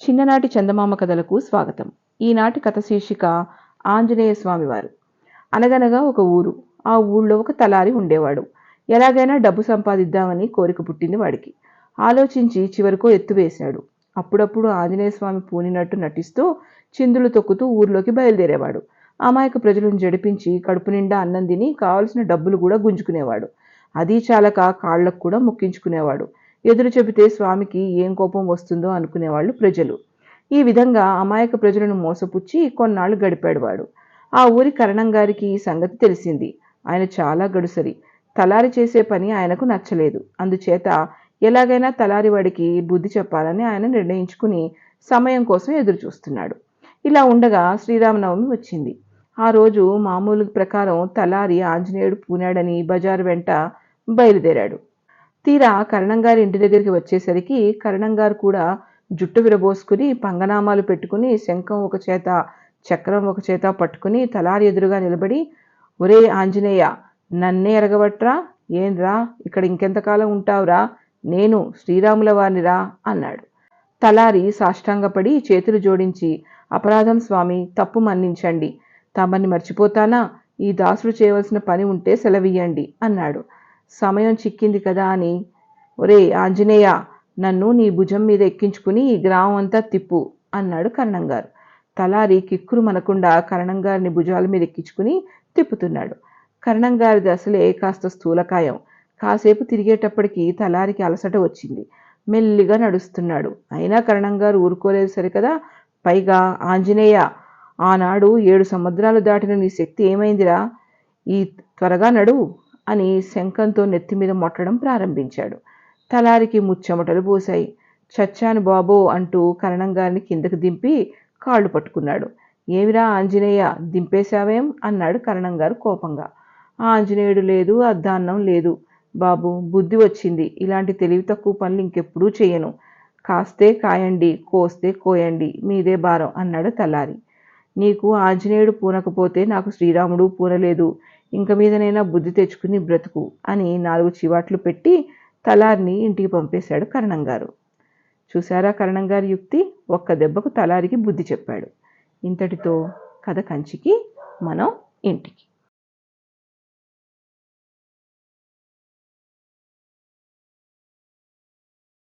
చిన్ననాటి చందమామ కథలకు స్వాగతం. ఈనాటి కథ శీర్షిక ఆంజనేయ స్వామివారు. అనగనగా ఒక ఊరు. ఆ ఊళ్ళో ఒక తలారి ఉండేవాడు. ఎలాగైనా డబ్బు సంపాదిద్దామని కోరిక పుట్టింది వాడికి. ఆలోచించి చివరికో ఎత్తు వేశాడు. అప్పుడప్పుడు ఆంజనేయ స్వామి పూనినట్టు నటిస్తూ చిందులు తొక్కుతూ ఊర్లోకి బయలుదేరేవాడు. అమాయక ప్రజలను జడిపించి కడుపు నిండా అన్నం తిని కావలసిన డబ్బులు కూడా గుంజుకునేవాడు. అదీ చాలక కాళ్లకు కూడా మొక్కించుకునేవాడు. ఎదురు చెబితే స్వామికి ఏం కోపం వస్తుందో అనుకునేవాళ్ళు ప్రజలు. ఈ విధంగా అమాయక ప్రజలను మోసపుచ్చి కొన్నాళ్లు గడిపాడు వాడు. ఆ ఊరి కరణంగారికి ఈ సంగతి తెలిసింది. ఆయన చాలా గడుసరి. తలారి చేసే పని ఆయనకు నచ్చలేదు. అందుచేత ఎలాగైనా తలారి వాడికి బుద్ధి చెప్పాలని ఆయన నిర్ణయించుకుని సమయం కోసం ఎదురు చూస్తున్నాడు. ఇలా ఉండగా శ్రీరామనవమి వచ్చింది. ఆ రోజు మామూలు ప్రకారం తలారి ఆంజనేయుడు పూనాడని బజారు వెంట బయలుదేరాడు. తీరా కరణంగారి ఇంటి దగ్గరికి వచ్చేసరికి కరణంగారు కూడా జుట్టు విరబోసుకుని పంగనామాలు పెట్టుకుని శంఖం ఒక చేత చక్రం ఒక చేత పట్టుకుని తలారి ఎదురుగా నిలబడి, ఒరే ఆంజనేయ, నన్నే ఎరగబట్రా? ఏంరా ఇక్కడ ఇంకెంతకాలం ఉంటావురా? నేను శ్రీరాముల వారినిరా అన్నాడు. తలారి సాష్టాంగపడి చేతులు జోడించి, అపరాధం స్వామి, తప్పు మన్నించండి. తమని మర్చిపోతానా? ఈ దాసుడు చేయవలసిన పని ఉంటే సెలవియ్యండి అన్నాడు. సమయం చిక్కింది కదా అని, ఒరే ఆంజనేయ, నన్ను నీ భుజం మీద ఎక్కించుకుని ఈ గ్రామం అంతా తిప్పు అన్నాడు కరణంగారు. తలారి కిక్కురు మనకుండా కరణంగారిని భుజాల మీద ఎక్కించుకుని తిప్పుతున్నాడు. కరణంగారిది అసలే కాస్త స్థూలకాయం. కాసేపు తిరిగేటప్పటికి తలారికి అలసట వచ్చింది. మెల్లిగా నడుస్తున్నాడు. అయినా కరణంగారు ఊరుకోలేదు సరికదా. పైగా, ఆంజనేయ, ఆనాడు 7 సముద్రాలు దాటిన నీ శక్తి ఏమైందిరా? ఈ త్వరగా నడువు అని శంఖంతో నెత్తిమీద మొట్టడం ప్రారంభించాడు. తలారికి ముచ్చెమటలు పోశాయి. చచ్చాను బాబో అంటూ కరణంగారిని కిందకు దింపి కాళ్ళు పట్టుకున్నాడు. ఏమిరా ఆంజనేయ, దింపేశావేం అన్నాడు కరణంగారు కోపంగా. ఆంజనేయుడు లేదు, అద్దాన్నం లేదు బాబు, బుద్ధి వచ్చింది. ఇలాంటి తెలివి తక్కువ పనులు ఇంకెప్పుడూ చెయ్యను. కాస్తే కాయండి, కోస్తే కోయండి, మీదే భారం అన్నాడు తలారి. నీకు ఆంజనేయుడు పూనకపోతే నాకు శ్రీరాముడు పూనలేదు. ఇంక మీదనైనా బుద్ధి తెచ్చుకుని బ్రతుకు అని 4 చివాట్లు పెట్టి తలారిని ఇంటికి పంపేశాడు కరణంగారు. చూశారా కరణంగారి యుక్తి? ఒక్క దెబ్బకు తలారికి బుద్ధి చెప్పాడు. ఇంతటితో కథ కంచికి, మనం ఇంటికి.